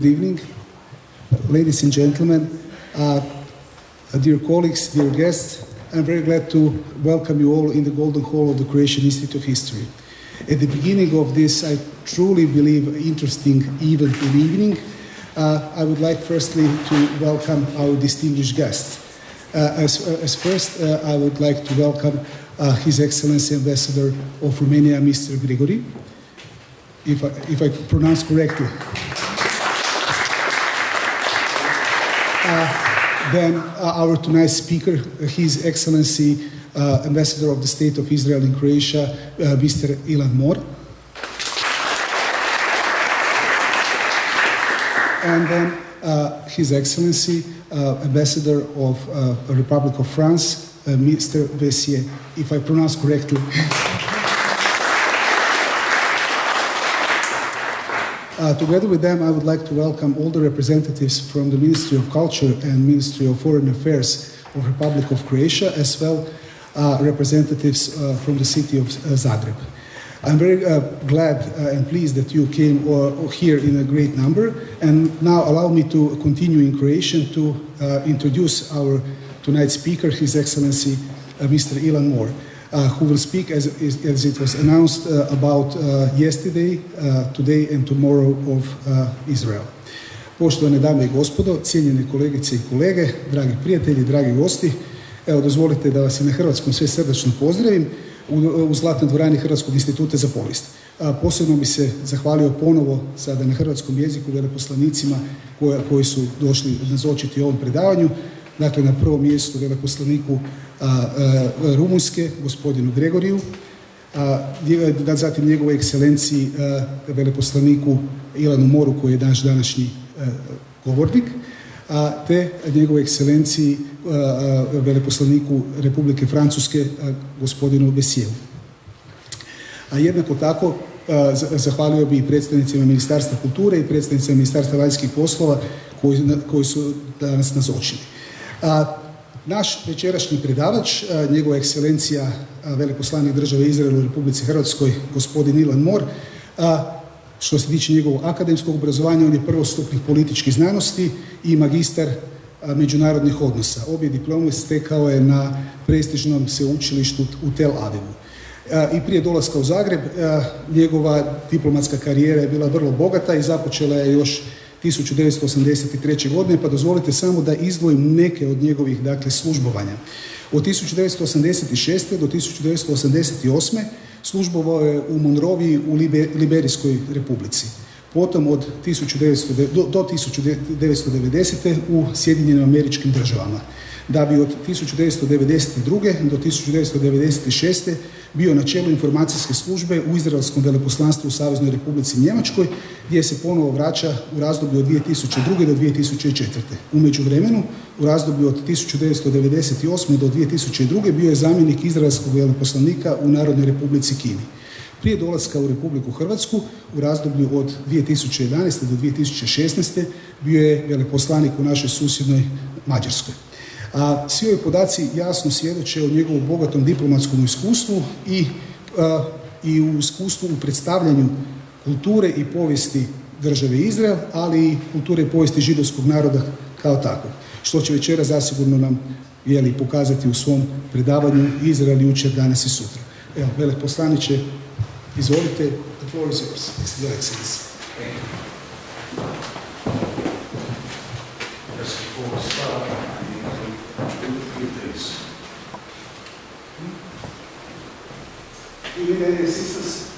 Good evening, ladies and gentlemen, dear colleagues, dear guests. I'm very glad to welcome you all in the Golden Hall of the Croatian Institute of History. At the beginning of this, I truly believe, interesting event in the evening, I would like firstly to welcome our distinguished guests. As first, I would like to welcome His Excellency Ambassador of Romania, Mr. Grigori, if I pronounce correctly. Then our tonight's speaker, His Excellency Ambassador of the State of Israel in Croatia, Mr. Ilan Mora. And then His Excellency Ambassador of the Republic of France, Mr. Bessier, if I pronounce correctly. Together with them, I would like to welcome all the representatives from the Ministry of Culture and Ministry of Foreign Affairs of the Republic of Croatia, as well representatives from the city of Zagreb. I'm very glad and pleased that you came here in a great number, and now allow me to continue in Croatian to introduce our tonight's speaker, His Excellency Mr. Ilan Mora. Who will speak, as it was announced, about yesterday, today and tomorrow of Israel. Poštovane dame i gospodo, cijenjene kolegice i kolege, dragi prijatelji, dragi gosti, evo dozvolite da vas i na hrvatskom sve srdačno pozdravim u Zlatnoj dvorani Hrvatskog instituta za povijest. Posebno bi se zahvalio ponovo sada na hrvatskom jeziku veleposlanicima koji su došli nazočiti ovom predavanju. Dakle, na prvom mjestu veleposlaniku Rumunjske, gospodinu Gregoriju, zatim njegovoj ekscelenciji veleposlaniku Ilanu Moru, koji je naš današnji govornik, te njegovoj ekscelenciji veleposlaniku Republike Francuske, gospodinu Bessieru. A jednako tako zahvalio bi i predstavnicima Ministarstva kulture i predstavnicima Ministarstva vanjskih poslova koji su danas nazočili. Naš večerašnji predavač, njegova ekscelencija veleposlanik Države Izrael u Republici Hrvatskoj, gospodin Ilan Mora, što se tiče njegovog akademskog obrazovanja, on je prvostupnik političkih znanosti i magistar međunarodnih odnosa. Obje diplome stekao je na prestižnom sveučilištu u Tel Avivu. I prije dolaska u Zagreb, njegova diplomatska karijera je bila vrlo bogata i započela je još 1983. godine, pa dozvolite samo da izdvojim neke od njegovih službovanja. Od 1986. do 1988. službovao je u Monroviji u Liberijskoj republici. Potom do 1990. u Sjedinjenim Američkim Državama. Da bi od 1992. do 1996. bio na čelu informacijske službe u Izraelskom veleposlanstvu u Saveznoj Republici Njemačkoj, gdje se ponovo vraća u razdoblju od 2002. do 2004. U međuvremenu, u razdoblju od 1998. do 2002. bio je zamjenik Izraelskog veleposlanika u Narodnoj Republici Kini. Prije dolaska u Republiku Hrvatsku, u razdoblju od 2011. do 2016. bio je veleposlanik u našoj susjednoj Mađarskoj. Svi ovi podaci jasno svjedoče o njegovom bogatom diplomatskom iskustvu i u iskustvu u predstavljanju kulture i povijesti Države Izrael, ali i kulture i povijesti židovskog naroda kao takvog, što će večera zasigurno nam pokazati u svom predavanju Izrael jučer, danas i sutra. Evo, veleposlaniče, izvolite, the floor is yours, Your Excellency. Do you need any assistance?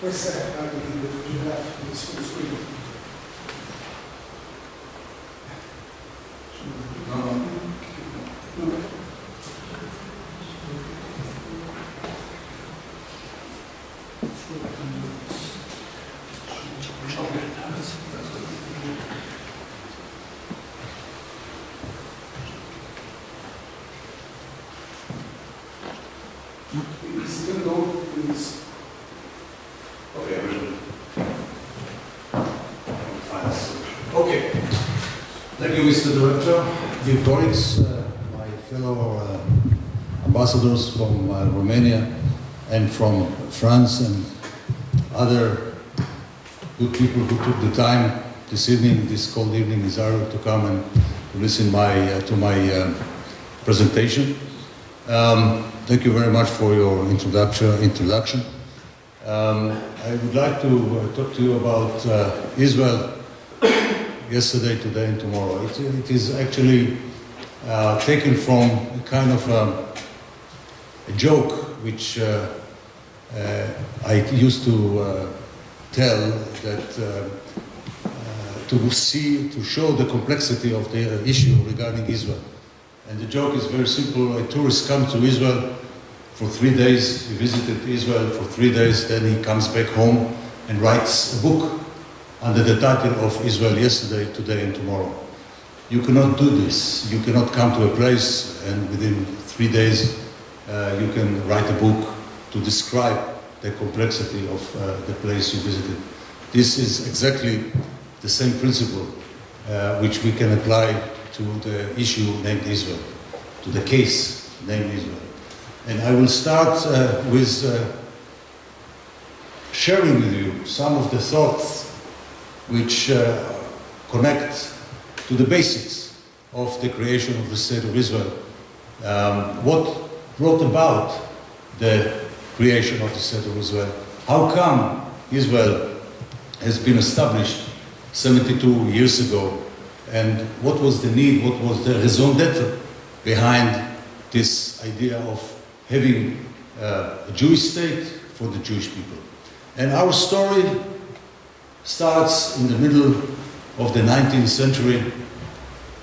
Where's that? I believe that you have this full screen. No. No. Okay. Thank you, Mr. Director, dear colleagues, my fellow ambassadors from Romania and from France and other good people who took the time this evening, this cold evening in Israel, to come and to listen to my presentation. Thank you very much for your introduction. I would like to talk to you about Israel yesterday, today, and tomorrow. It is actually taken from a kind of a joke which I used to tell that to show the complexity of the issue regarding Israel. And the joke is very simple. A tourist comes to Israel for 3 days. He visited Israel for 3 days. Then he comes back home and writes a book under the title of Israel Yesterday, Today, and Tomorrow. You cannot do this. You cannot come to a place and within 3 days you can write a book to describe the complexity of the place you visited. This is exactly the same principle which we can apply to the issue named Israel, to the case named Israel. And I will start with sharing with you some of the thoughts which connect to the basics of the creation of the State of Israel. What brought about the creation of the State of Israel? How come Israel has been established 72 years ago? And what was the need, what was the raison d'etre behind this idea of having a Jewish state for the Jewish people? And our story starts in the middle of the 19th century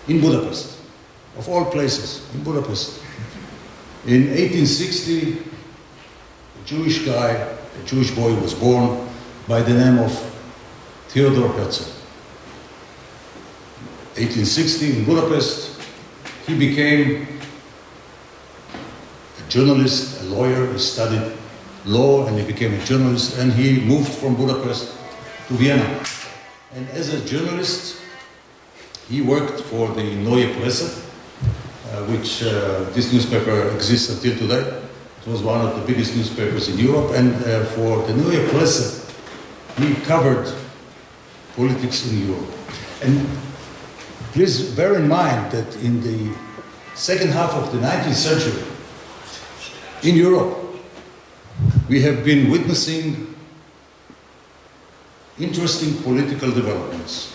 in Budapest, of all places, in Budapest. In 1860, a Jewish guy, a Jewish boy was born by the name of Theodor Herzl. 1860 in Budapest, he became a journalist, a lawyer. He studied law and he became a journalist, and he moved from Budapest to Vienna. And as a journalist, he worked for the Neue Presse, which this newspaper exists until today. It was one of the biggest newspapers in Europe, and for the Neue Presse, he covered politics in Europe. And please bear in mind that in the second half of the 19th century, in Europe, we have been witnessing interesting political developments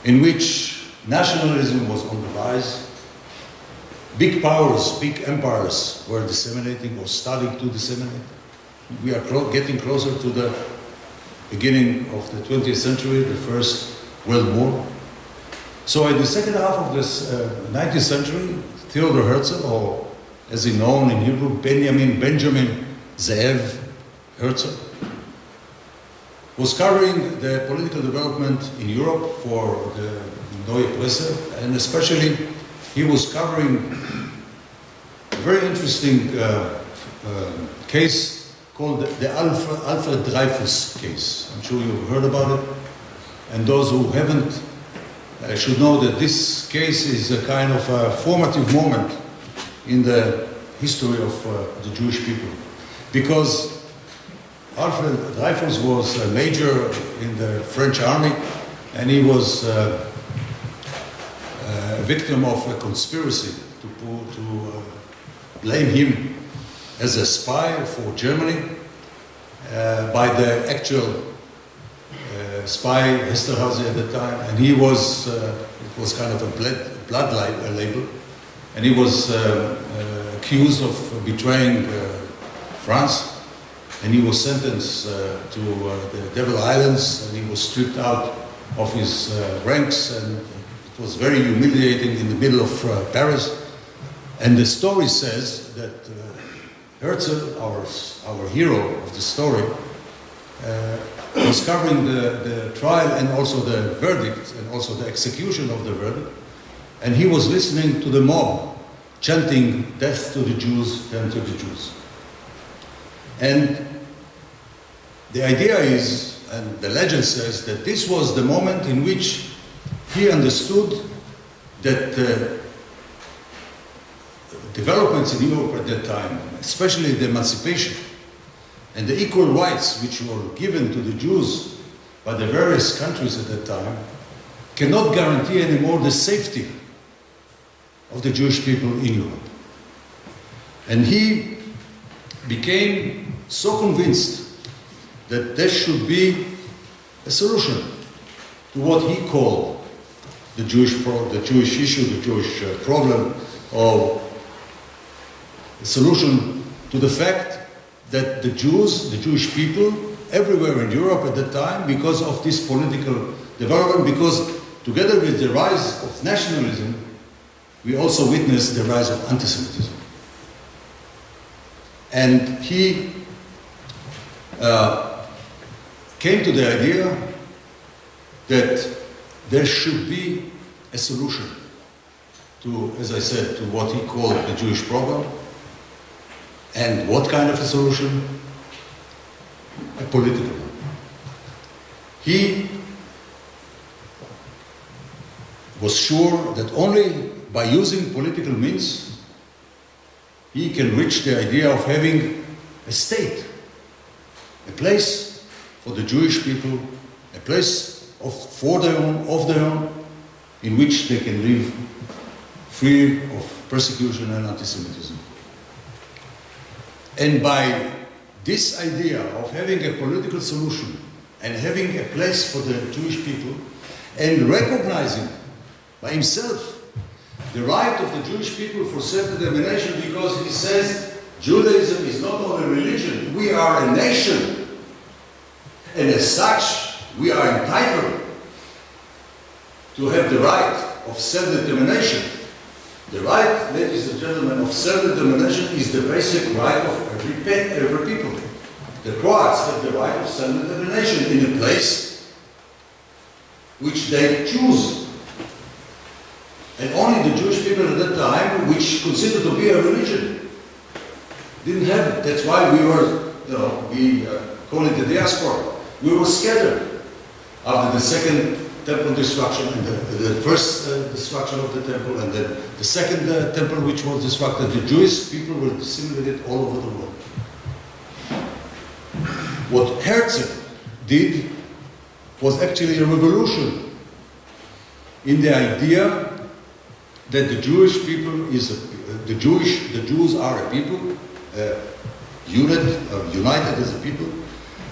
in which nationalism was on the rise. Big powers, big empires were disseminating or starting to disseminate. We are getting closer to the beginning of the 20th century, the First World War. So in the second half of this 19th century, Theodor Herzl, or as he's known in Hebrew, Benjamin Zeev Herzl, was covering the political development in Europe for the Neue Presse, and especially he was covering a very interesting case called the Alfred Dreyfus case. I'm sure you've heard about it, and those who haven't should know that this case is a kind of a formative moment in the history of the Jewish people, because Alfred Dreyfus was a major in the French army, and he was a victim of a conspiracy to blame him as a spy for Germany by the actual spy Esterhazy at the time, and he was it was kind of a blood label, and he was accused of betraying France, and he was sentenced to the Devil Islands, and he was stripped out of his ranks, and it was very humiliating in the middle of Paris. And the story says that Herzl, our hero of the story, was covering the trial and also the verdict and also the execution of the verdict, and he was listening to the mob chanting death to the Jews, death to the Jews. And the idea is, and the legend says, that this was the moment in which he understood that developments in Europe at that time, especially the emancipation and the equal rights which were given to the Jews by the various countries at that time, cannot guarantee anymore the safety of the Jewish people in Europe. And he became so convinced that there should be a solution to what he called the Jewish issue, the Jewish problem, or a solution to the fact that the Jews, the Jewish people, everywhere in Europe at that time, because of this political development, because together with the rise of nationalism, we also witnessed the rise of anti-Semitism. And he came to the idea that there should be a solution to, as I said, to what he called the Jewish problem. And what kind of a solution? A political one. He was sure that only by using political means he can reach the idea of having a state, a place for the Jewish people, a place of their own, in which they can live free of persecution and anti-Semitism. And by this idea of having a political solution and having a place for the Jewish people, and recognizing by himself the right of the Jewish people for self-determination, because he says Judaism is not only a religion, we are a nation. And as such, we are entitled to have the right of self-determination. The right, ladies and gentlemen, of self-determination is the basic right of every people. The Croats have the right of self-determination in a place which they choose. And only the Jewish people at that time, which considered to be a religion, didn't have it. That's why we were, we call it the diaspora. We were scattered after the second temple destruction, and the first destruction of the temple, and then the second temple which was destructed. The Jewish people were disseminated all over the world. What Herzl did was actually a revolution in the idea that the Jewish people the Jews are a people, united as a people,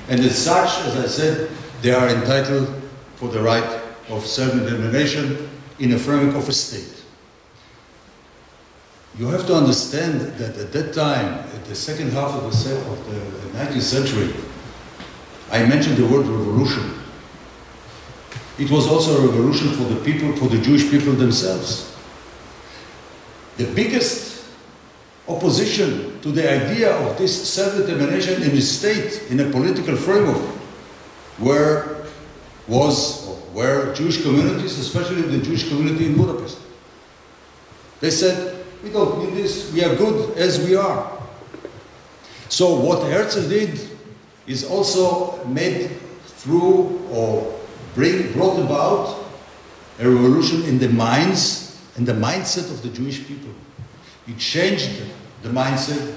and as such, as I said, they are entitled for the right of self-determination in a framework of a state. You have to understand that at that time, at the second half of the 19th century, I mentioned the word revolution. It was also a revolution for the people, for the Jewish people themselves. The biggest opposition to the idea of this self-determination in a state, in a political framework, were Jewish communities, especially the Jewish community in Budapest. They said, we don't need this, we are good as we are. So what Herzl did is also made through or brought about a revolution in the minds and the mindset of the Jewish people. He changed the mindset,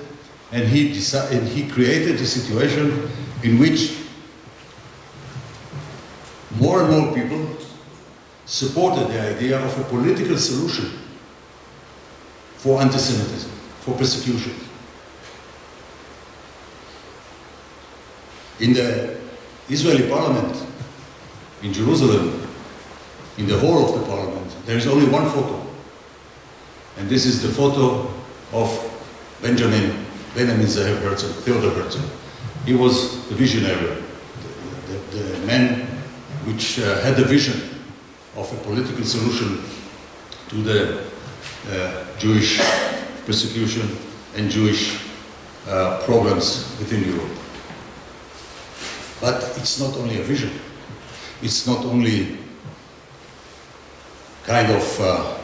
and he created a situation in which more and more people supported the idea of a political solution for anti-Semitism, for persecution. In the Israeli parliament in Jerusalem, in the hall of the parliament, there is only one photo. And this is the photo of Benjamin Zahev Herzl, Theodor Herzl. He was the visionary, the man which had the vision of a political solution to the Jewish persecution and Jewish problems within Europe. But it's not only a vision. It's not only kind of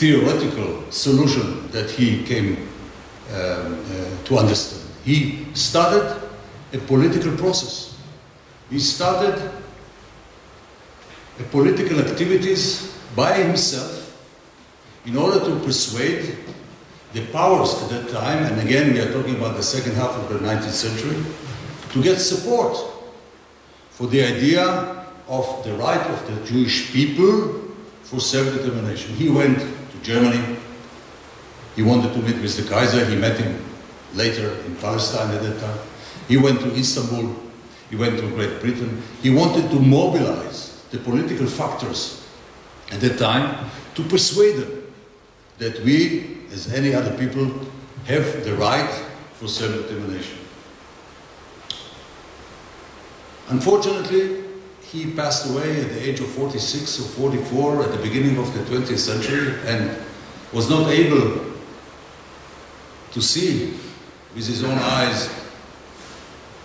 theoretical solution that he came to understand. He started a political process. He started a political activities by himself in order to persuade the powers at that time, and again we are talking about the second half of the 19th century, to get support for the idea of the right of the Jewish people for self-determination. He went to Germany. He wanted to meet with the Kaiser. He met him later in Palestine at that time. He went to Istanbul. He went to Great Britain. He wanted to mobilize the political factors at that time to persuade them that we, as any other people, have the right for self-determination. Unfortunately, he passed away at the age of 46 or 44 at the beginning of the 20th century and was not able to see with his own eyes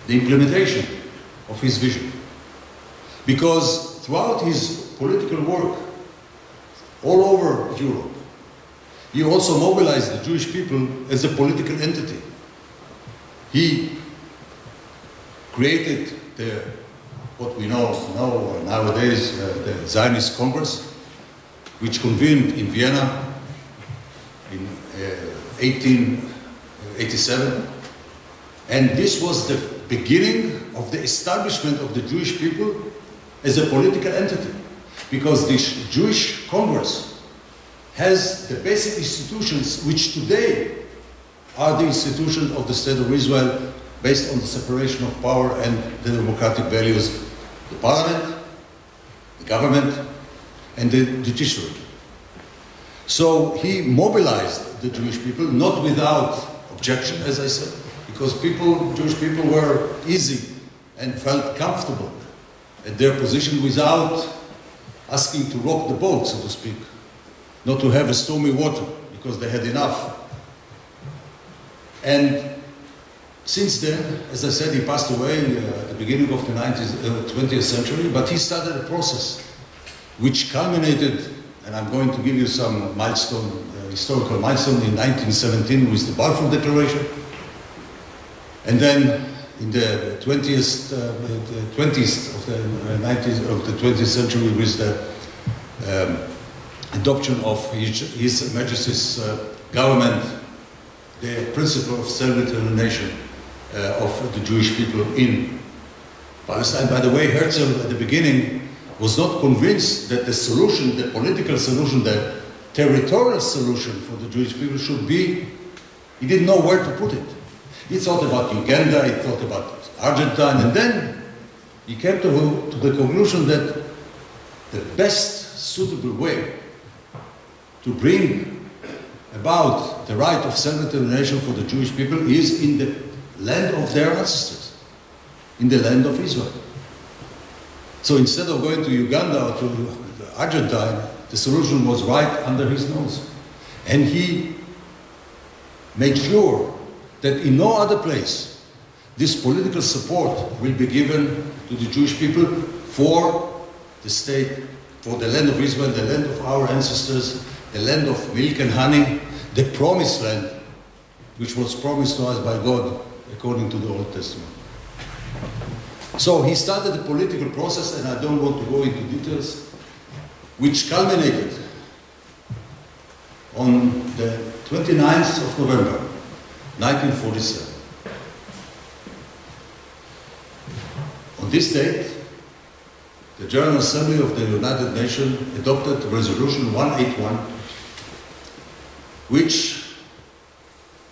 the implementation of his vision. Because throughout his political work all over Europe, he also mobilized the Jewish people as a political entity. He created what we know nowadays, the Zionist Congress, which convened in Vienna in 1887. And this was the beginning of the establishment of the Jewish people as a political entity. Because this Jewish Congress has the basic institutions which today are the institutions of the State of Israel based on the separation of power and the democratic values, the parliament, the government, and the judiciary. So he mobilized the Jewish people, not without objection, as I said, because Jewish people were easy and felt comfortable at their position without asking to rock the boat, so to speak, not to have a stormy water, because they had enough. And since then, as I said, he passed away at the beginning of the 20th century, but he started a process which culminated, and I'm going to give you some historical milestone in 1917 with the Balfour Declaration, and then in the 20th of the 20th century with the adoption of His Majesty's government, the principle of self-determination of the Jewish people in Palestine. By the way, Herzl at the beginning was not convinced that the solution, the political solution, the territorial solution for the Jewish people should be, he didn't know where to put it. He thought about Uganda, he thought about Argentina, and then he came to the conclusion that the best suitable way to bring about the right of self-determination for the Jewish people is in the land of their ancestors, in the land of Israel. So instead of going to Uganda or to Argentina, the solution was right under his nose. And he made sure that in no other place this political support will be given to the Jewish people for the state, for the land of Israel, the land of our ancestors, the land of milk and honey, the promised land, which was promised to us by God according to the Old Testament. So he started a political process, and I don't want to go into details, which culminated on the 29th of November, 1947. On this date, the General Assembly of the United Nations adopted Resolution 181, which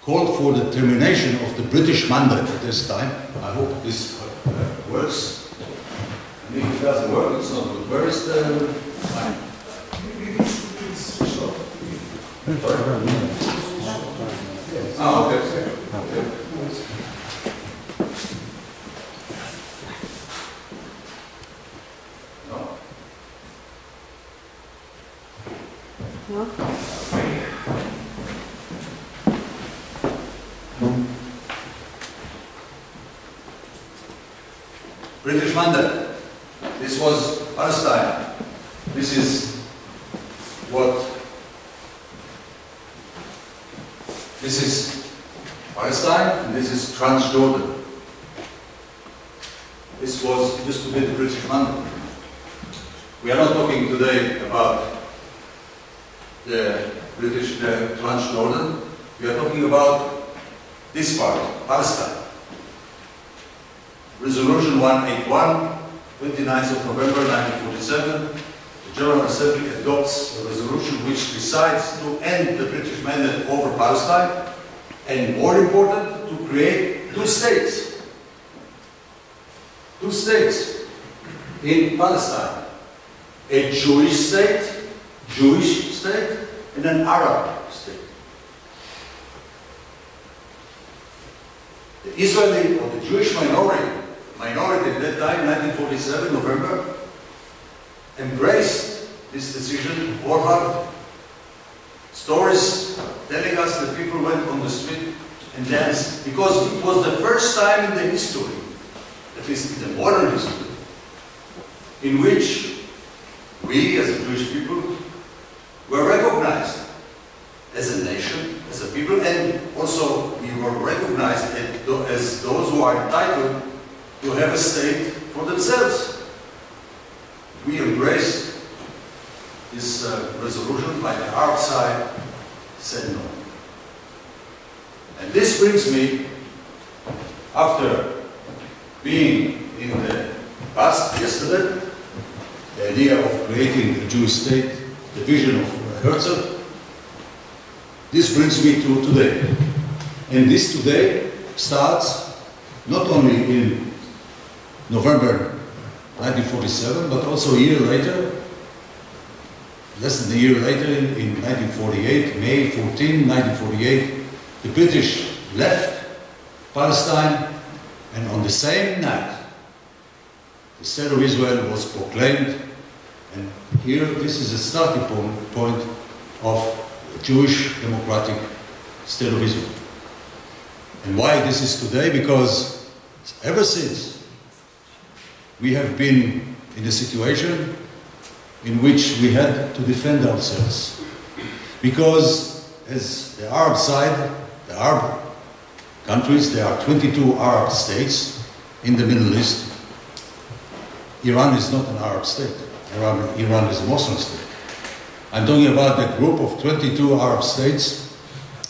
called for the termination of the British mandate at this time. I hope this works. And if it doesn't work, it's not good. Where is the... Ah, okay. British mandate. This was Palestine. This is what This is Palestine, and this is Transjordan. This used to be the British mandate. We are not talking today about the British Transjordan. We are talking about this part, Palestine. Resolution 181, 29th of November 1947, the General Assembly adopts a resolution which decides to end the British mandate over Palestine, and more important, to create two states. Two states in Palestine. A Jewish state, and an Arab state. The Israeli or the Jewish minority at that time, 1947, November, embraced this decision wholeheartedly. Stories telling us that people went on the street and danced because it was the first time in the history, at least in the modern history, in which we as Jewish people were recognized as a nation, as a people, and also we were recognized as those who are entitled to have a state for themselves. We embraced this resolution, by the Arab side said no. And this brings me, after being in the past, yesterday, the idea of creating a Jewish state, the vision of Herzl, this brings me to today. And this today starts not only in November 1947, but also a year later, less than a year later, in 1948, May 14, 1948, the British left Palestine, and on the same night, the State of Israel was proclaimed, and here this is a starting point of the Jewish democratic State of Israel. And why this is today? Because ever since we have been in a situation in which we had to defend ourselves. Because as the Arab side, the Arab countries, there are 22 Arab states in the Middle East. Iran is not an Arab state. Iran is a Muslim state. I'm talking about the group of 22 Arab states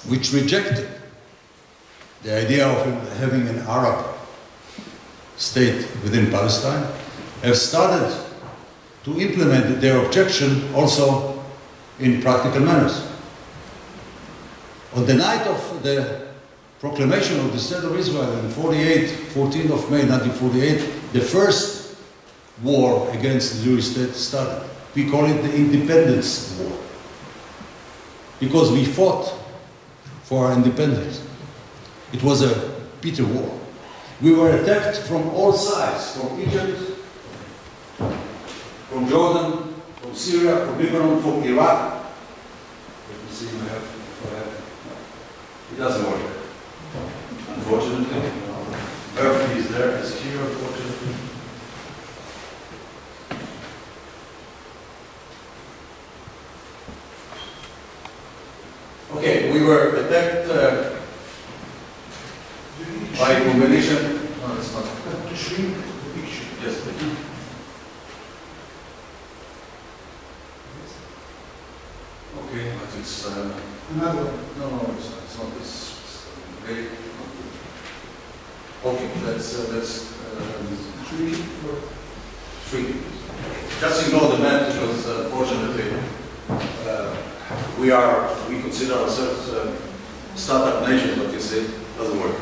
which rejected the idea of having an Arab state within Palestine, have started to implement their objection also in practical manners. On the night of the proclamation of the State of Israel in 14th of May 1948, the first war against the Jewish state started. We call it the Independence War, because we fought for our independence. It was a bitter war. We were attacked from all sides, from Egypt, from Jordan, from Syria, from Lebanon, from Iraq. Let me see if I have. It doesn't work, unfortunately. Murphy is there, is here, unfortunately. Okay, we were attacked by a combination. No, it's not. To shrink the picture. Yes, thank you. Okay, but it's another one. No, it's not this. Very okay, that's shrink. Just ignore the map, because unfortunately we consider ourselves a startup nation, but you see, it doesn't work.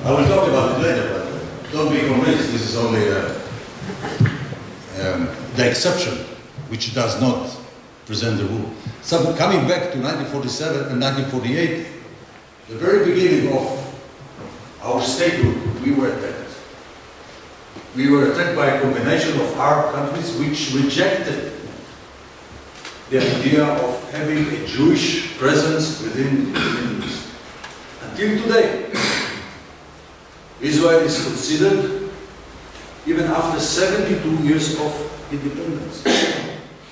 I will talk about it later, but don't be convinced this is only the exception, which does not present the rule. So coming back to 1947 and 1948, the very beginning of our statehood, we were attacked. We were attacked by a combination of Arab countries which rejected the idea of having a Jewish presence within the Middle East. Until today, Israel is considered, even after 72 years of independence,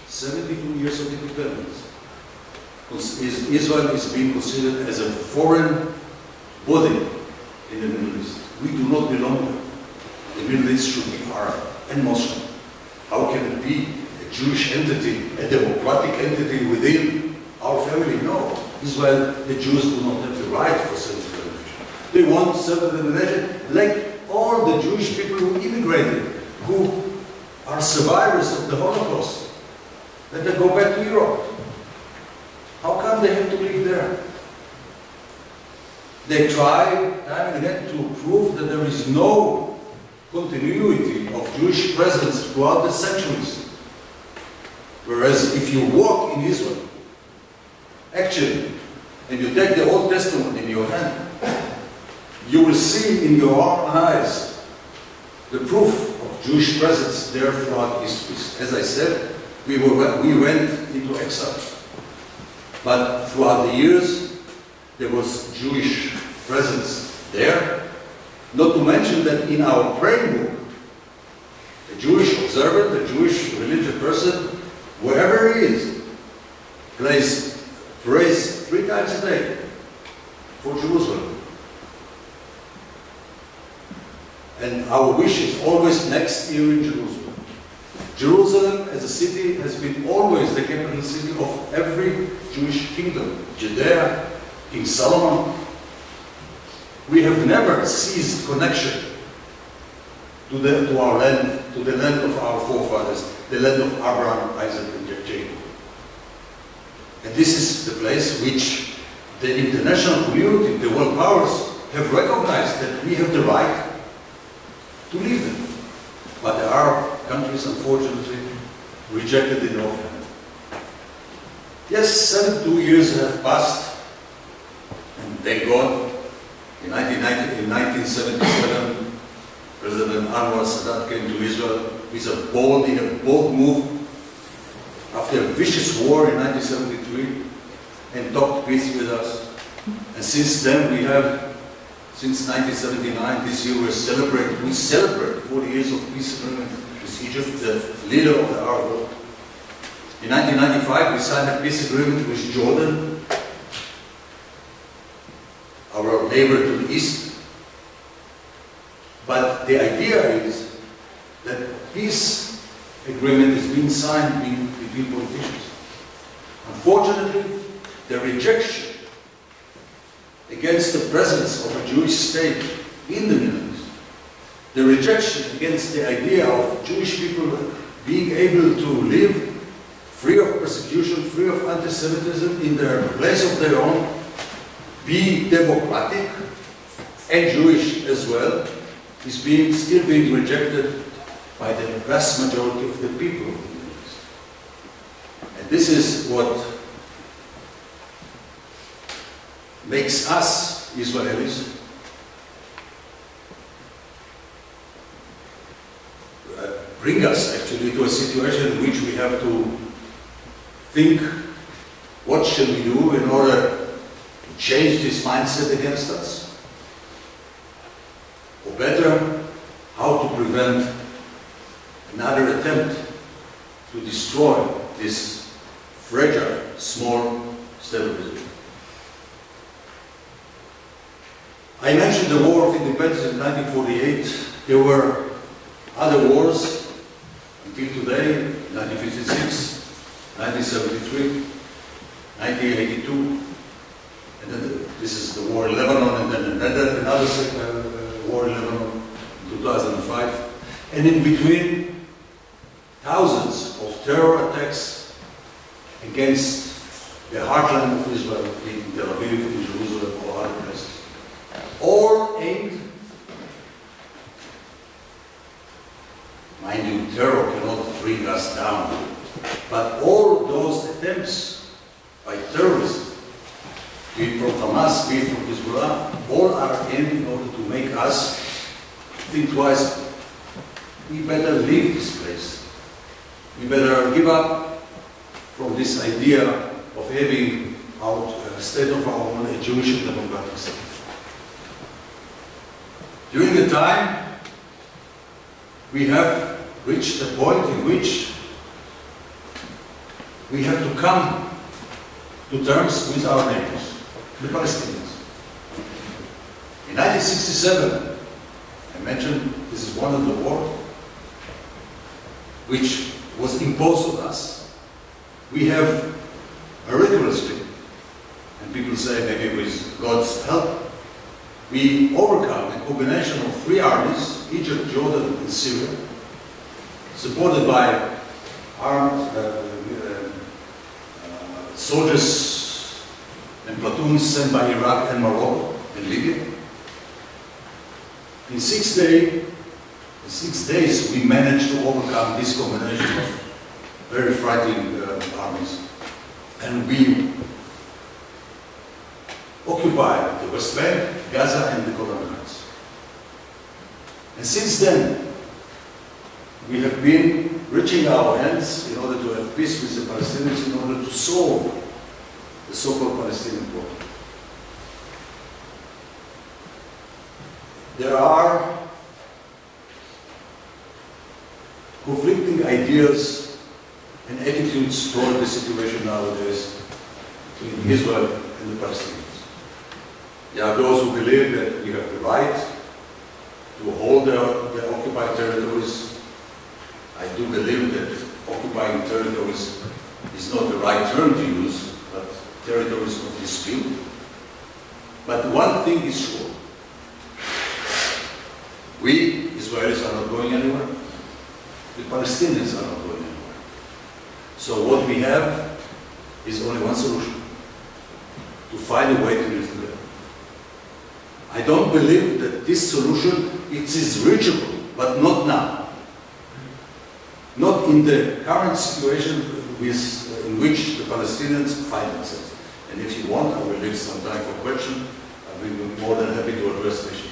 72 years of independence, Israel is being considered as a foreign body in the Middle East. We do not belong there. The Middle East should be Arab and Muslim. How can it be a Jewish entity, a democratic entity within our family? No. Israel, the Jews do not have the right for self-determination. They want self-determination like all the Jewish people who immigrated, who are survivors of the Holocaust. Let them go back to Europe. How come they have to live there? They try time and again to prove that there is no continuity of Jewish presence throughout the centuries. Whereas if you walk in Israel, actually, and you take the Old Testament in your hand, you will see in your own eyes the proof of Jewish presence there throughout history. As I said, we went into exile. But throughout the years, there was Jewish presence there. Not to mention that in our praying book, the Jewish observer, the Jewish religious person, wherever he is, prays 3 times a day for Jerusalem. And our wish is always next year in Jerusalem. Jerusalem as a city has been always the capital city of every Jewish kingdom. Judea, King Solomon. We have never ceased connection to our land, to the land of our forefathers, the land of Abraham, Isaac, and Jacob. And this is the place which the international community, the world powers, have recognized that we have the right to live in. But there are countries, unfortunately, rejected it often. Yes, 72 years have passed, and thank God, in 1977, President Anwar Sadat came to Israel with a bold move after a vicious war in 1973 and talked peace with us. And since then we have, since 1979, this year we celebrate 40 years of peace agreement with Egypt, the leader of the Arab world. In 1995 we signed a peace agreement with Jordan, our neighbor to the east. But the idea is that peace agreement is being signed between politicians. Unfortunately, the rejection against the presence of a Jewish state in the Middle East, the rejection against the idea of Jewish people being able to live free of persecution, free of anti-Semitism in their place of their own, be democratic and Jewish as well, is still being rejected by the vast majority of the people of the Middle East. And this is what makes us Israelis bring us actually to a situation in which we have to think, what shall we do in order to change this mindset against us? Or better, how to prevent another attempt to destroy this fragile, small state of Israel. I mentioned the War of Independence in 1948. There were other wars until today, 1956, 1973, 1982, and then this is the war in Lebanon, and then another war in Lebanon in 2005. And in between, thousands of terror attacks against the heartland of Israel in Tel Aviv, in Jerusalem, or other places. All aimed, mind you, terror cannot bring us down, but all those attempts by terrorists, be it from Hamas, be it from Hezbollah, all are aimed in order to make us think twice. We better leave this place. We better give up from this idea of having a state of our own, a Jewish and democratic state. During the time, we have reached a point in which we have to come to terms with our neighbors, the Palestinians. In 1967, I mentioned this is one of the wars which was imposed on us. We have miraculously, and people say maybe with God's help, we overcome a combination of three armies, Egypt, Jordan, and Syria, supported by armed soldiers and platoons sent by Iraq and Morocco and Libya. In 6 days, we managed to overcome this combination of very frightening armies. And we occupied the West Bank, Gaza, and the Golan Heights. And since then, we have been reaching our hands in order to have peace with the Palestinians, in order to solve the so-called Palestinian problem. There are conflicting ideas and attitudes toward the situation nowadays between Israel and the Palestinians. There are those who believe that we have the right to hold the occupied territories. I do believe that occupying territories is not the right term to use, but territories of dispute. But one thing is sure. We, Israelis, are not going anywhere. The Palestinians are not going anywhere. So what we have is only one solution: to find a way to live together. I don't believe that this solution it is reachable, but not now. Not in the current situation in which the Palestinians find themselves. And if you want, I will leave some time for questions. I will be more than happy to address this issue.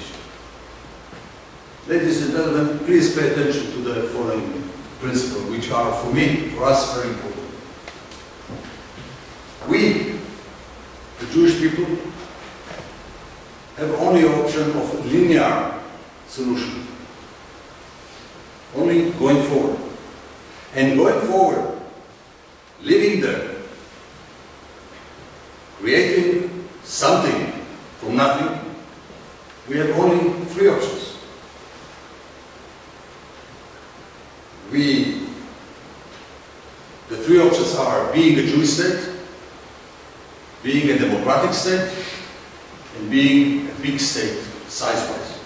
Ladies and gentlemen, please pay attention to the following principles, which are, for me, for us, very important. We, the Jewish people, have only an option of linear solution. Only going forward. And going forward, living there, creating something from nothing, we have only three options. The three options are being a Jewish state, being a democratic state, and being a big state, size-wise.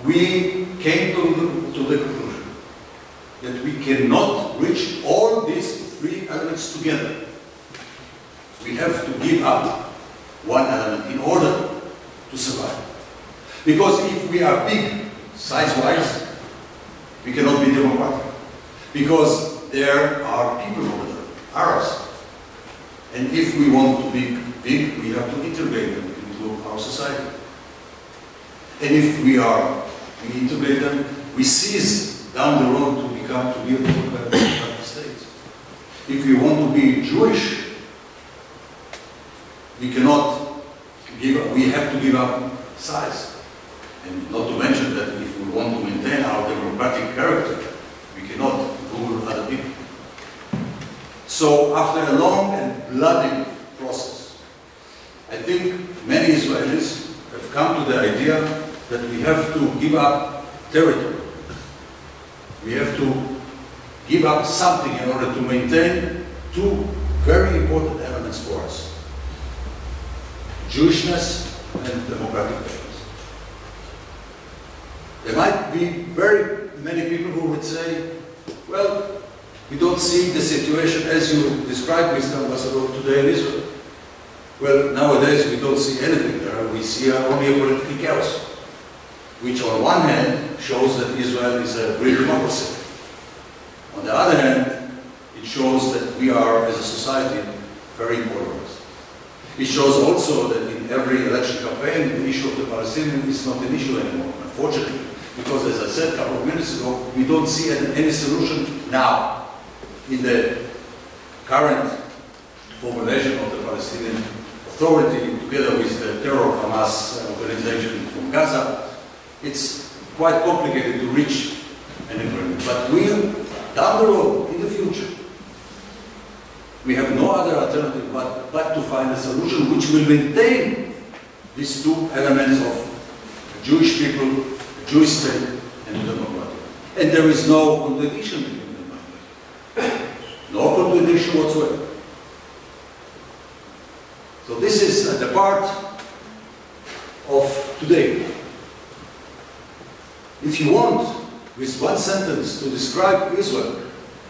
We came to the conclusion that we cannot reach all these three elements together. We have to give up one element in order to survive. Because if we are big, size-wise, we cannot be democratic. Because there are people over there, Arabs. And if we want to be big, we have to integrate them into our society. And if we integrate them, we cease down the road to be a democratic state. If we want to be Jewish, we cannot give up, we have to give up size. And not to mention that if we want to maintain our democratic character, we cannot rule other people. So after a long and bloody process, I think many Israelis have come to the idea that we have to give up territory. We have to give up something in order to maintain two very important elements for us: Jewishness and democratic values. There might be very many people who would say, well, we don't see the situation as you described, Mr. Ambassador, today in Israel. Well, nowadays we don't see anything there. We see only a political chaos, which on one hand shows that Israel is a great democracy. On the other hand, it shows that we are, as a society, very polarized. It shows also that in every election campaign, the issue of the Palestinians is not an issue anymore, unfortunately. Because, as I said a couple of minutes ago, we don't see any solution now in the current formulation of the Palestinian Authority, together with the terror Hamas organization from Gaza. It's quite complicated to reach an agreement. But we, down the road, in the future, We have no other alternative but to find a solution which will maintain these two elements of Jewish people, Jewish state, and democracy. And there is no contradiction between them. No contradiction whatsoever. So this is the part of today. If you want, with one sentence, to describe Israel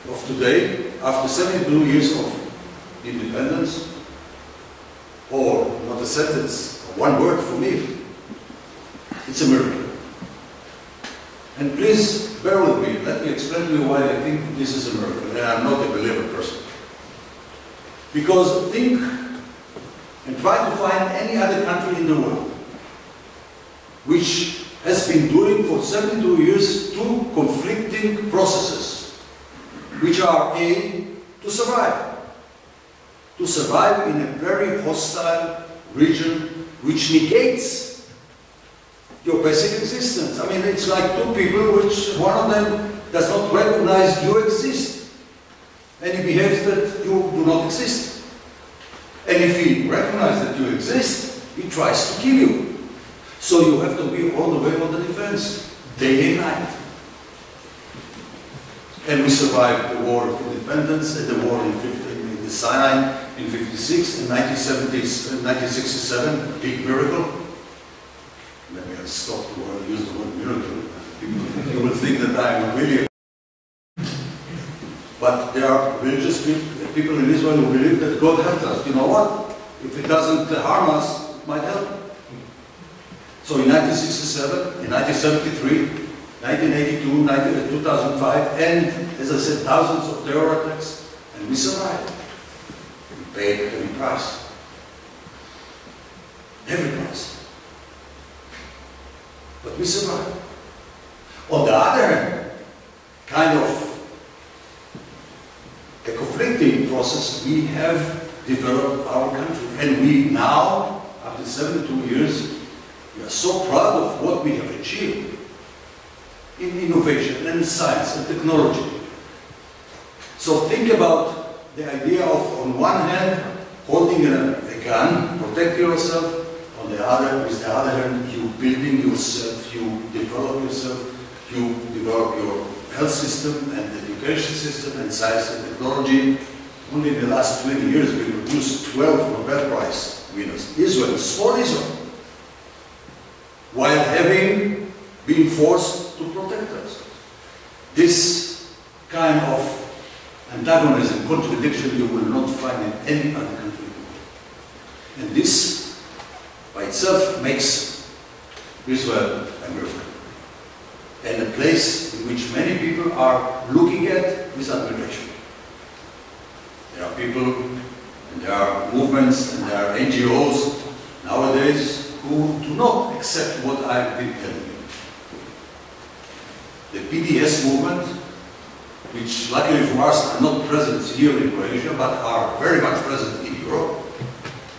of today, after 72 years of independence, or not a sentence, one word for me, it's a miracle. And please bear with me, let me explain to you why I think this is a miracle, and I'm not a believer person. Because think and try to find any other country in the world which has been doing for 72 years two conflicting processes, which are A, to survive. To survive in a very hostile region which negates your basic existence. I mean, it's like two people which one of them does not recognize you exist, and he behaves that you do not exist. And if he recognizes that you exist, he tries to kill you. So you have to be all the way on the defense, day and night. And we survived the war of independence and the war in the Sinai in 56, in 1967, big miracle. Maybe I'll stop to use the word miracle. People will think that I'm really. But there are religious people in Israel who believe that God helped us. You know what? If it doesn't harm us, it might help. So in 1967, in 1973, 1982, 2005, and as I said, thousands of terror attacks, and we survived. We paid a heavy price. Heavy price. But we survived. On the other hand, kind of a conflicting process, we have developed our country. And we now, after 72 years, we are so proud of what we have achieved in innovation and science and technology. So think about the idea of, on one hand, holding a gun, protect yourself, with the other hand, you building yourself, you develop yourself, you develop your health system and education system and science and technology. Only in the last 20 years we produced 12 Nobel Prize winners. Israel, small Israel, while having been forced to protect us. This kind of antagonism, contradiction, you will not find in any other country in the world. And this by itself makes Israel a miracle, and a place in which many people are looking at with admiration. There are people, and there are movements, and there are NGOs nowadays who do not accept what I've been telling you. The PDS movement, which luckily for us are not present here in Croatia, but are very much present in Europe,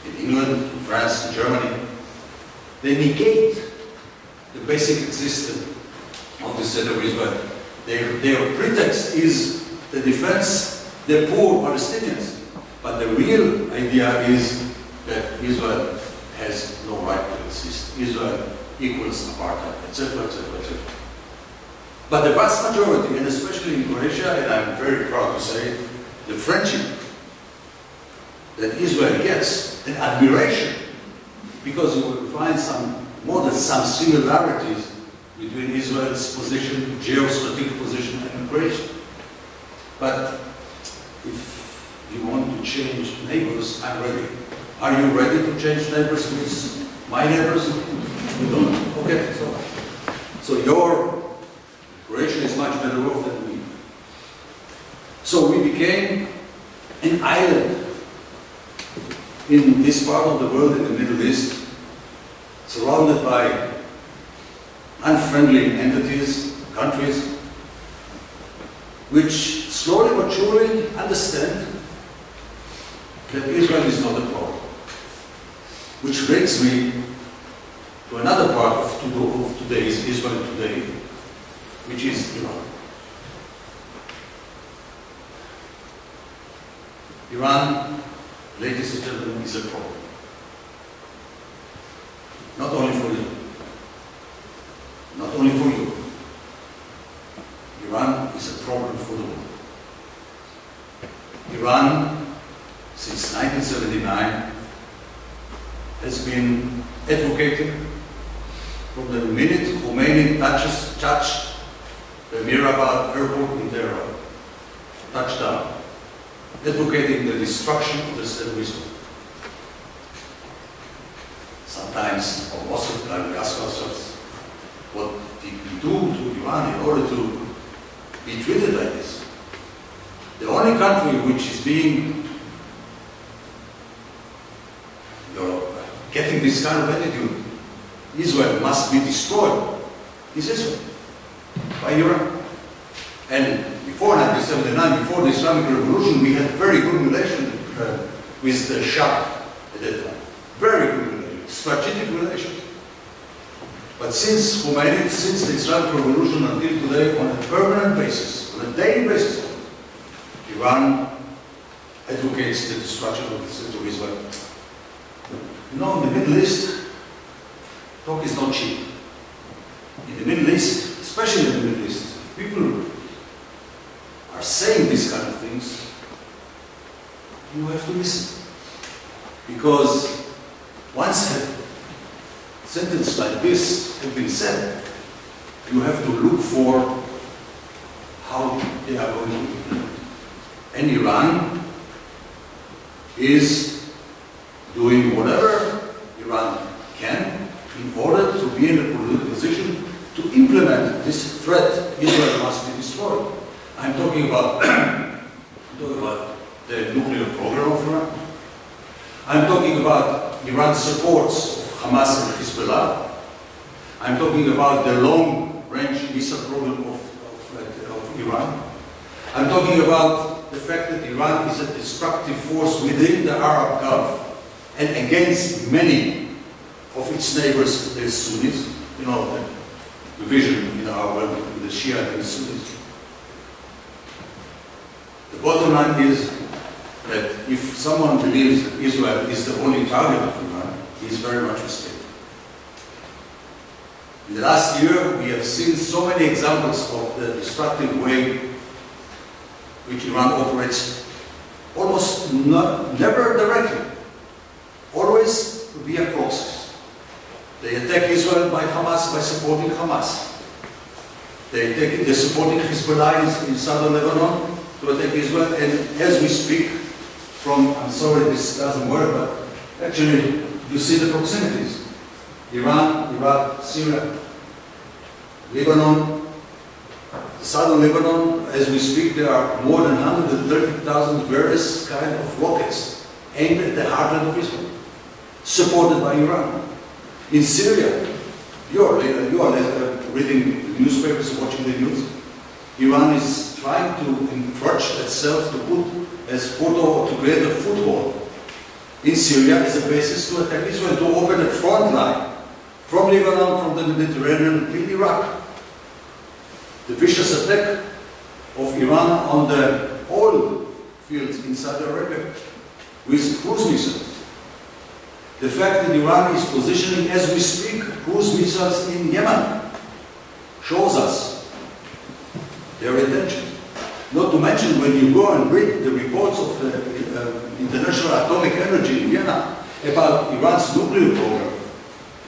in England, in France, in Germany, they negate the basic existence of the state of Israel. Their pretext is the defense of the poor Palestinians. But the real idea is that Israel has no right to exist. Israel equals apartheid, etc., etc., etc. But the vast majority, and especially in Croatia, and I'm very proud to say, the friendship that Israel gets, and admiration, because you will find more than some similarities between Israel's position, geostrategic position, and Croatia. But if you want to change neighbors, I'm ready. Are you ready to change neighbors with my neighbors? You don't? Okay, so your Croatia is much better off than we. So we became an island in this part of the world, in the Middle East, surrounded by unfriendly entities, countries, which slowly but surely understand that Israel is not a problem. Which brings me to another part of today's Israel today, which is Ilan. Iran, ladies and gentlemen, is a problem. Not only for you. Not only for you. Iran is a problem for the world. Iran, since 1979, has been advocating from the minute Khomeini touched the Mirabad airport in Tehran, touchdown, advocating the destruction of the state of Israel. Sometimes, or most of the time, we ask ourselves, what did we do to Iran in order to be treated like this? The only country which is being, getting this kind of attitude, Israel must be destroyed, is Israel, by Iran. And before 1979, before the Islamic Revolution, we had very good relations with the Shah at that time. Very good relations, strategic relations. But since Khomeini, since the Islamic Revolution until today, on a permanent basis, on a daily basis, Iran advocates the destruction of the state of Israel. You know, in the Middle East, talk is not cheap. In the Middle East, especially in the Middle East, people are saying these kind of things, you have to listen. Because once a sentence like this has been said, you have to look for how they are going to implement. And Iran is doing whatever Iran can in order to be in a political position to implement this threat. Israel must be destroyed. I'm talking about, the nuclear program of Iran. I'm talking about Iran's supports of Hamas and Hezbollah. I'm talking about the long-range missile program of Iran. I'm talking about the fact that Iran is a destructive force within the Arab Gulf and against many of its neighbors, the Sunnis. You know, the division in our world, the Shia and the Sunnis. The bottom line is that if someone believes that Israel is the only target of Iran, he is very much mistaken. In the last year, we have seen so many examples of the destructive way which Iran operates, almost never directly, always via proxies. They attack Israel by Hamas, by supporting Hamas. They're supporting Hezbollah in southern Lebanon to attack Israel, and as we speak, I'm sorry this doesn't work, but actually you see the proximities. Iran, Iraq, Syria, Lebanon, southern Lebanon, as we speak, there are more than 130,000 various kind of rockets aimed at the heartland of Israel, supported by Iran. In Syria, you are reading newspapers, watching the news. Iran is trying to encroach itself to put as to create a foothold in Syria as a basis to attack Israel, to open a front line from Lebanon, from the Mediterranean to Iraq. The vicious attack of Iran on the oil fields in Saudi Arabia with cruise missiles. The fact that Iran is positioning, as we speak, cruise missiles in Yemen shows us their intention. Not to mention, when you go and read the reports of the International Atomic Energy in Vienna about Iran's nuclear program,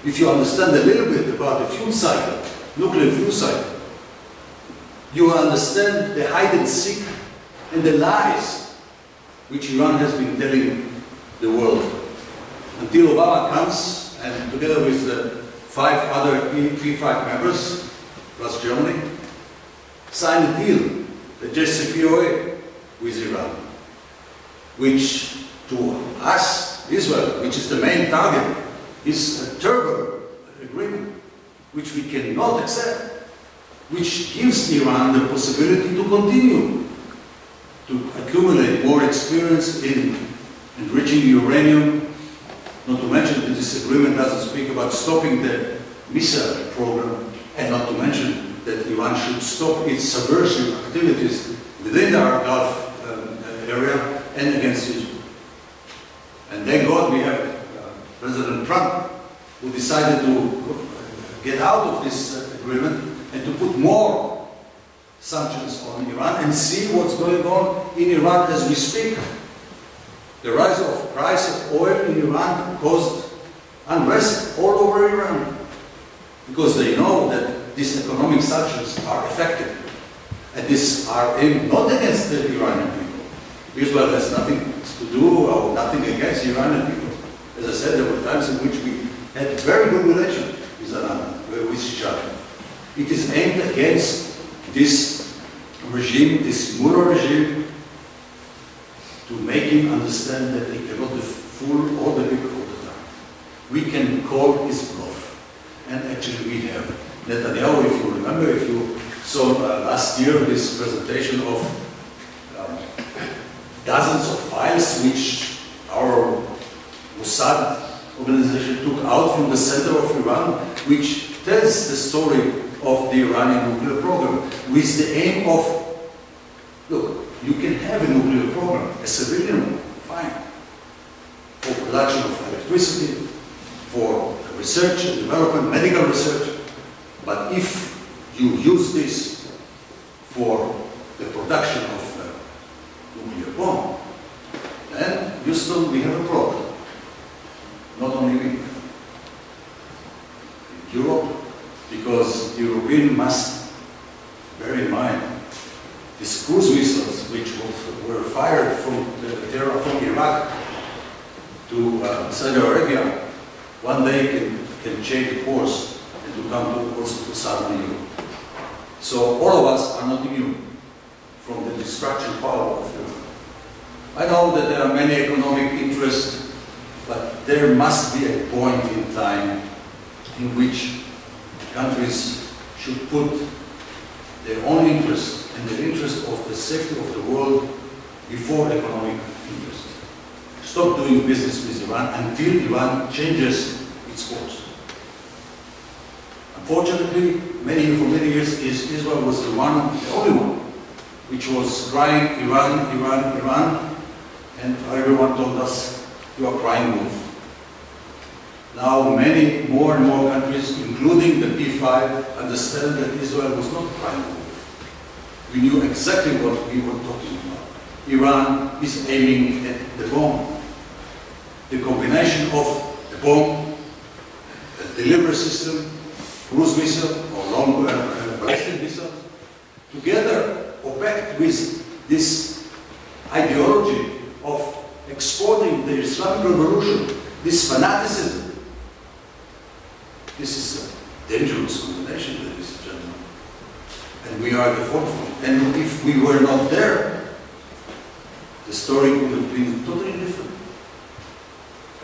if you understand a little bit about the fuel cycle, nuclear fuel cycle, you understand the hide and seek and the lies which Iran has been telling the world. Until Obama comes, and together with the 5 other P5 members, plus Germany, sign a deal, the JCPOA, with Iran, which to us, Israel, which is the main target, is a terrible agreement, which we cannot accept, which gives Iran the possibility to continue to accumulate more experience in enriching uranium. Not to mention that this agreement doesn't speak about stopping the missile program, and not to mention that Iran should stop its subversive activities within the Arab Gulf area, and against Israel. And thank God we have President Trump, who decided to get out of this agreement and to put more sanctions on Iran and see what's going on in Iran as we speak. The rise of price of oil in Iran caused unrest all over Iran because they know that these economic sanctions are effective and these are aimed not against the Iranian people. Israel has nothing to do or nothing against Iranian people. As I said, there were times in which we had very good relations with each other. It is aimed against this regime, this Mullah regime, to make him understand that he cannot fool all the people all the time. We can call his bluff. And actually we have. Netanyahu, if you remember, if you saw last year this presentation of dozens of files which our Mossad organization took out from the center of Iran, which tells the story of the Iranian nuclear program with the aim of, look, you can have a nuclear program, a civilian one, fine, for production of electricity, for research and development, medical research, but if you use this for the production of nuclear bomb, then Houston, we have a problem. Not only we, Europe, because the European must bear in mind these cruise missiles which were fired from Iraq to Saudi Arabia, one day can change the course and to come also to southern Europe. So all of us are not immune from the destruction power of Europe. I know that there are many economic interests, but there must be a point in time in which countries should put their own interest and the interest of the safety of the world before economic interest. Stop doing business with Iran until Iran changes its course. Unfortunately, for many years, Israel was the only one, which was crying Iran, Iran, Iran, and everyone told us, you are crying wolf. Now many more and more countries, including the P5, understand that Israel was not crying wolf. We knew exactly what we were talking about. Iran is aiming at the bomb. The combination of the bomb, the delivery system, cruise missile or long ballistic missile, together or backed with this ideology of exporting the Islamic revolution, this fanaticism. This is a dangerous combination, ladies and gentlemen. And we are at the forefront. And if we were not there, the story would have been totally different.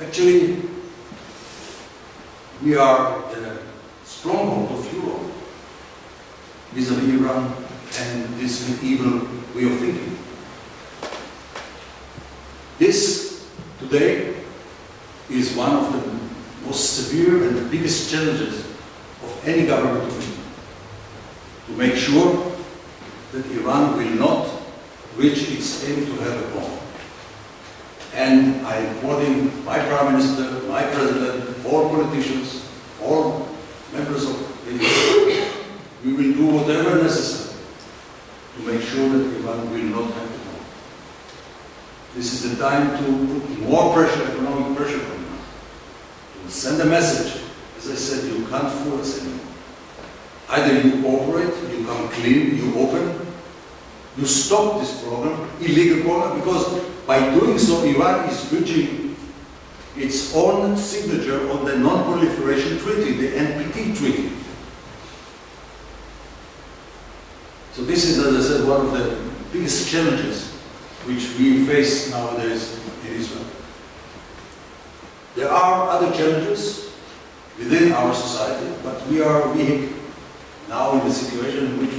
Actually, we are the stronghold of Europe vis-à-vis Iran and this evil way of thinking. This, today, is one of the most severe and the biggest challenges of any government of Israel. To make sure that Iran will not reach its aim to have a bomb. And I am quoting my Prime Minister, my President, all politicians, all members of the Israel. We will do whatever necessary to make sure that Iran will not have a bomb. This is the time to put more pressure, economic pressure on Iran. To send a message. As I said, you can't fool us anymore. Either you cooperate, you come clean, you open, you stop this program, illegal program, because by doing so, Iran is reaching its own signature on the Non-Proliferation Treaty, the NPT Treaty. So this is, as I said, one of the biggest challenges which we face nowadays in Israel. There are other challenges within our society, but we are weak now in the situation in which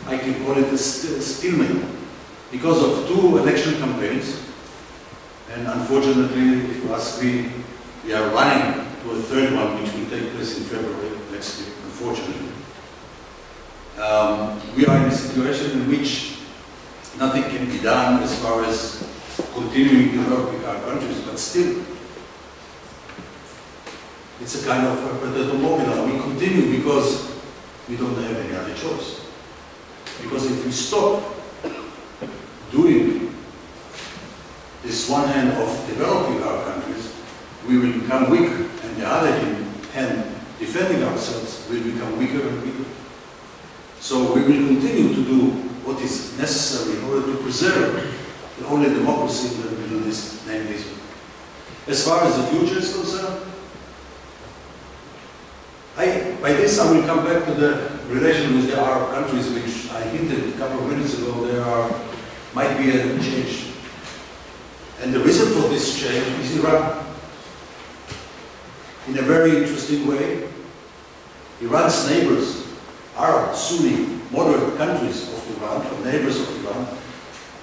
I can call it a stalemate, because of 2 election campaigns, and unfortunately, if you ask me, we are running to a 3rd one, which will take place in February next year, unfortunately. We are in a situation in which nothing can be done as far as continuing developing our countries, but still, it's a kind of a predator. We continue because we don't have any other choice. Because if we stop doing this one hand of developing our countries, we will become weak, and the other hand, defending ourselves, will become weaker and weaker. So we will continue to do what is necessary in order to preserve the only democracy in the Middle East, namely Israel. As far as the future is concerned, by this I will come back to the relation with the Arab countries, which I hinted a couple of minutes ago. Might be a change. And the reason for this change is Iran. In a very interesting way, Iran's neighbors, Arab, Sunni, moderate countries of Iran, or neighbors of Iran,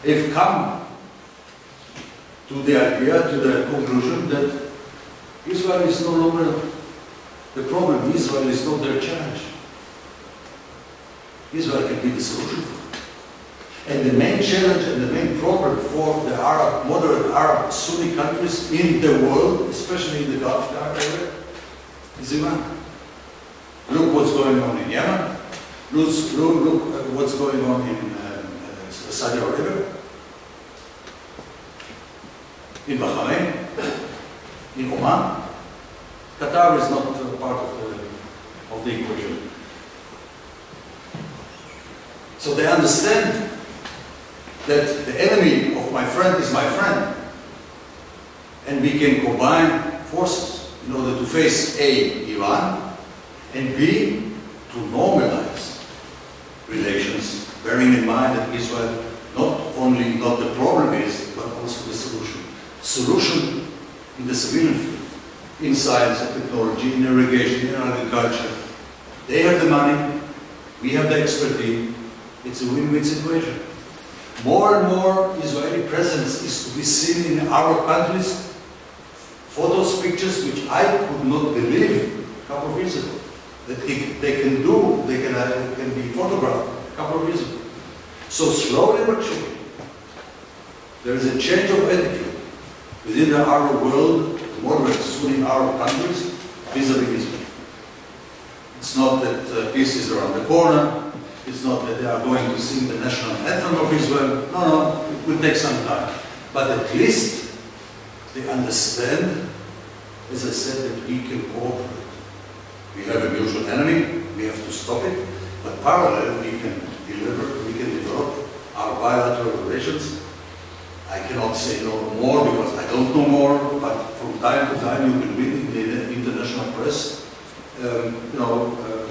have come to the idea, to the conclusion that Israel is no longer the problem. Israel is not their challenge. Israel can be the solution. And the main challenge and the main problem for the Arab, moderate Arab Sunni countries in the world, especially in the Gulf area, is Iran. Look what's going on in Yemen. Look what's going on in Saudi Arabia, in Bahrain, in Oman. Qatar is not part of the equation. So they understand that the enemy of my friend is my friend, and we can combine forces in order to face A, Iran, and B, to normalize relations, bearing in mind that Israel not only not the problem is, but also the solution. Solution in the civilian field, in science and technology, in irrigation, in agriculture. They have the money, we have the expertise. It's a win-win situation. More and more Israeli presence is to be seen in our countries. Photos, pictures, which I could not believe a couple of years ago. That they can be photographed a couple of years ago. So slowly but surely, there is a change of attitude within the Arab world, the moderate Sunni Arab countries, vis-a-vis Israel. It's not that peace is around the corner. It's not that they are going to sing the national anthem of Israel. No, it will take some time. But at least they understand, as I said, that we can cooperate. We have a mutual enemy, we have to stop it, but parallel we can develop our bilateral relations. I cannot say no more because I don't know more, but from time to time you will read in the international press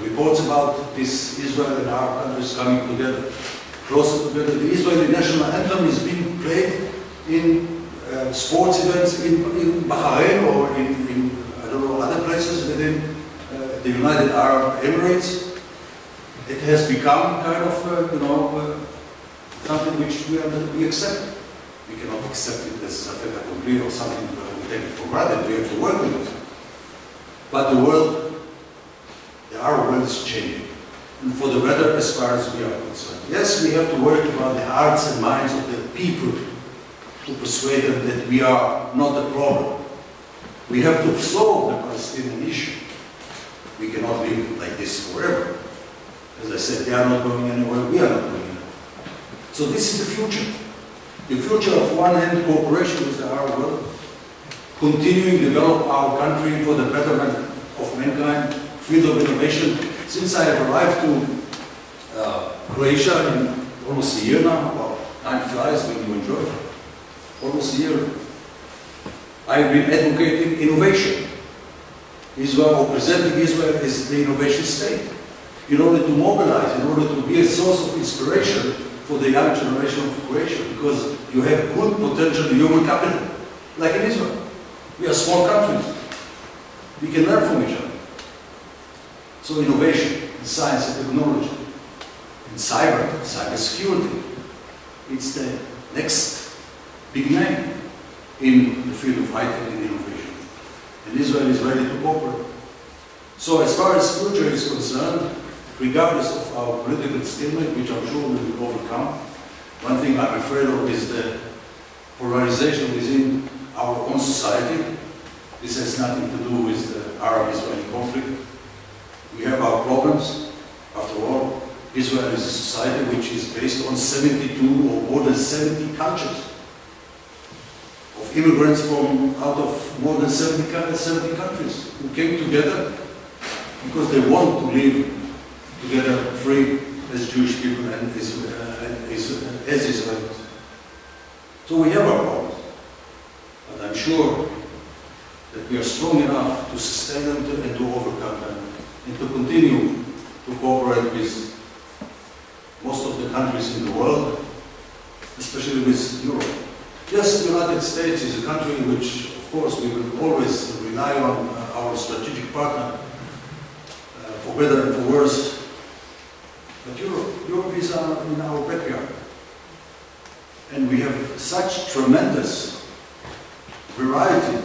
reports about this Israel and Arab countries coming together, closer together. The Israeli national anthem is being played in sports events in Bahrain or in I don't know, other places within the United Arab Emirates. It has become kind of something which we accept. We cannot accept it as a fait accompli or something we take it for granted. We have to work with it. But the world, the Arab world is changing, and for the better as far as we are concerned. Yes, we have to work about the hearts and minds of the people to persuade them that we are not the problem. We have to solve the Palestinian issue. We cannot live like this forever. As I said, they are not going anywhere, we are not going anywhere. So this is the future. The future of one hand cooperation with the Arab world, continuing to develop our country for the betterment of mankind, field of innovation. Since I have arrived to Croatia in almost a year now, well, time flies when you enjoy it. Almost a year. I've been advocating innovation. Israel, or presenting Israel as the innovation state, in order to mobilize, in order to be a source of inspiration for the young generation of Croatia, because you have good potential human capital, like in Israel. We are small countries. We can learn from each other. So innovation in science and technology, in cybersecurity, it's the next big name in the field of high-tech and innovation. And Israel is ready to cooperate. So as far as future is concerned, regardless of our political stalemate, which I'm sure we will overcome, one thing I'm afraid of is the polarization within our own society. This has nothing to do with the Arab-Israeli conflict. We have our problems. After all, Israel is a society which is based on 72 or more than 70 cultures of immigrants from out of more than 70 countries who came together because they want to live together free as Jewish people and as Israelis. So we have our problems, but I'm sure that we are strong enough to sustain them and to overcome them and to continue to cooperate with most of the countries in the world, especially with Europe. Yes, the United States is a country in which, of course, we will always rely on our strategic partner, for better and for worse. But Europe is in our backyard. And we have such tremendous variety,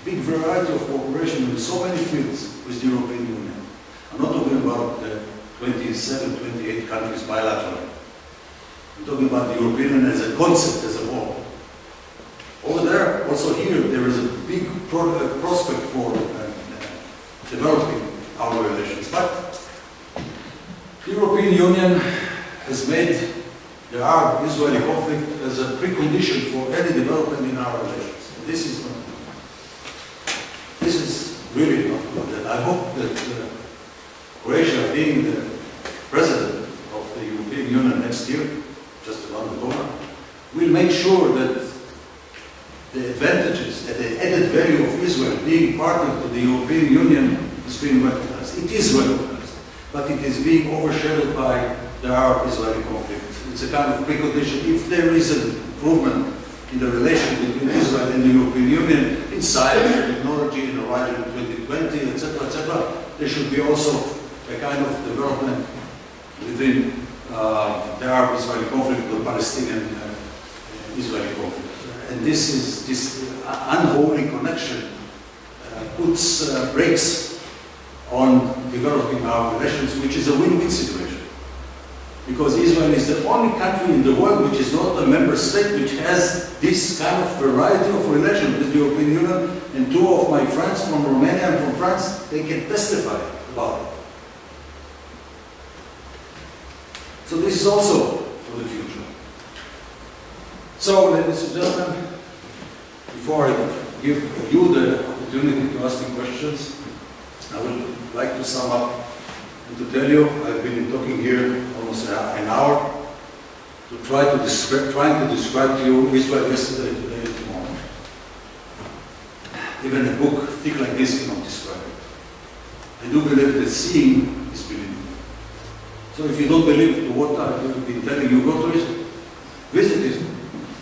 big variety of cooperation in so many fields with the European Union. I'm not talking about the 27, 28 countries bilaterally. I'm talking about the European Union as a concept, as a whole. Over there, also here, there is a big prospect for developing our relations. But the European Union has made the Arab-Israeli conflict as a precondition for any development in our relations. This is really not good. And I hope that Croatia, being the president of the European Union next year, just around the corner, will make sure that the advantages and the added value of Israel being partner to the European Union is being recognized. It is recognized, but it is being overshadowed by the Arab-Israeli conflict. It's a kind of precondition. If there is an improvement in the relation between Israel and the European Union in science, technology, in Horizon 2020, etc., there should be also a kind of development within the Arab-Israeli conflict, the Palestinian-Israeli conflict. And this unholy connection puts brakes on developing our relations, which is a win-win situation. Because Israel is the only country in the world which is not a member state which has this kind of variety of relations with the European Union. And two of my friends from Romania and from France, they can testify about it. So this is also for the future. So, ladies and gentlemen, before I give you the opportunity to ask me questions, I would like to sum up and to tell you, I've been talking here almost an hour to trying to describe to you Israel yesterday, today, and tomorrow. Even a book thick like this cannot describe it. I do believe that seeing is believing. So if you don't believe to what I've been telling you, go to Israel. Visit Israel.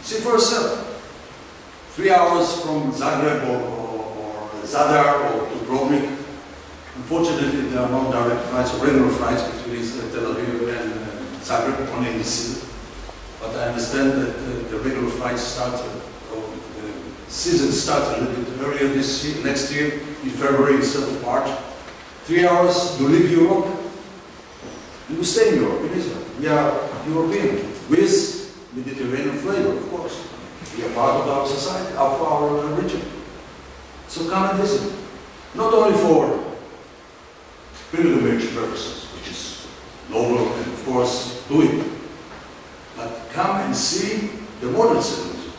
See for yourself. 3 hours from Zagreb or Zadar or Dubrovnik. Unfortunately, there are no direct flights or regular flights between Tel Aviv and Zagreb, only in the season. But I understand that the regular flights start, or the season starts a little bit earlier next year, in February instead of March. 3 hours, you leave Europe, you stay in Europe, in Israel. We are European, with Mediterranean flavor, of course. We are part of our society, of our region. So come and visit. Not only for pilgrimage purposes, which is noble and of course do it, but come and see the modern cities,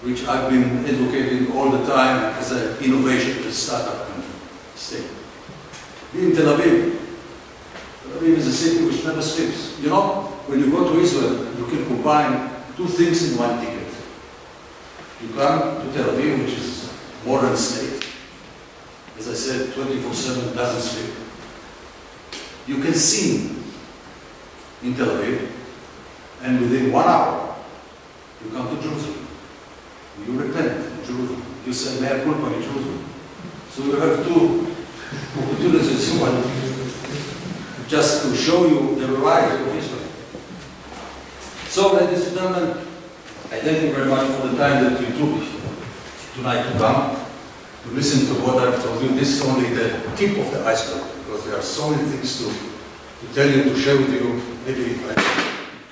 which I've been advocating all the time as an innovation in a startup country, state. Be in Tel Aviv. Tel Aviv is a city which never sleeps. You know, when you go to Israel, you can combine two things in one ticket. You come to Tel Aviv, which is a modern state. As I said, 24/7 doesn't sleep. You can sing in Tel Aviv, and within 1 hour, you come to Jerusalem. You repent in Jerusalem. You say, mea culpa in Jerusalem. So you have two opportunities. One, just to show you the variety of Israel. So, ladies and gentlemen, I thank you very much for the time that you took tonight to come, to listen to what I've told you. This is only the tip of the iceberg, because there are so many things to tell you, to share with you. Maybe I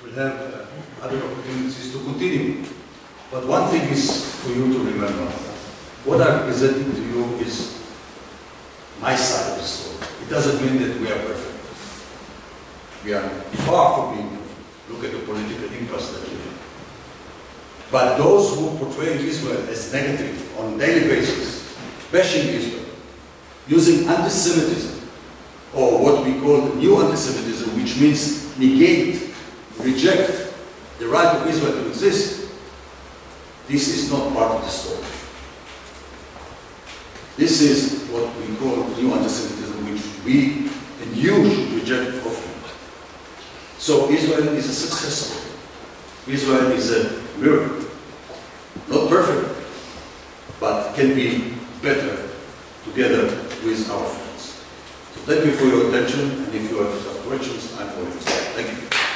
will have other opportunities to continue But one thing is for you to remember. What I'm presenting to you is my side of the story. It doesn't mean that we are perfect. We are far from being perfect. Look at the political impasse that we have. But those who portray Israel as negative on a daily basis, bashing Israel, using anti-Semitism, or what we call new anti-Semitism, which means negate, reject the right of Israel to exist, this is not part of the story. This is what we call new anti-Semitism, which we and you should reject properly. So Israel is a success story. Israel is a miracle. Not perfect, but can be better together with our friends. So thank you for your attention, and if you have some questions, I'm always there. Thank you.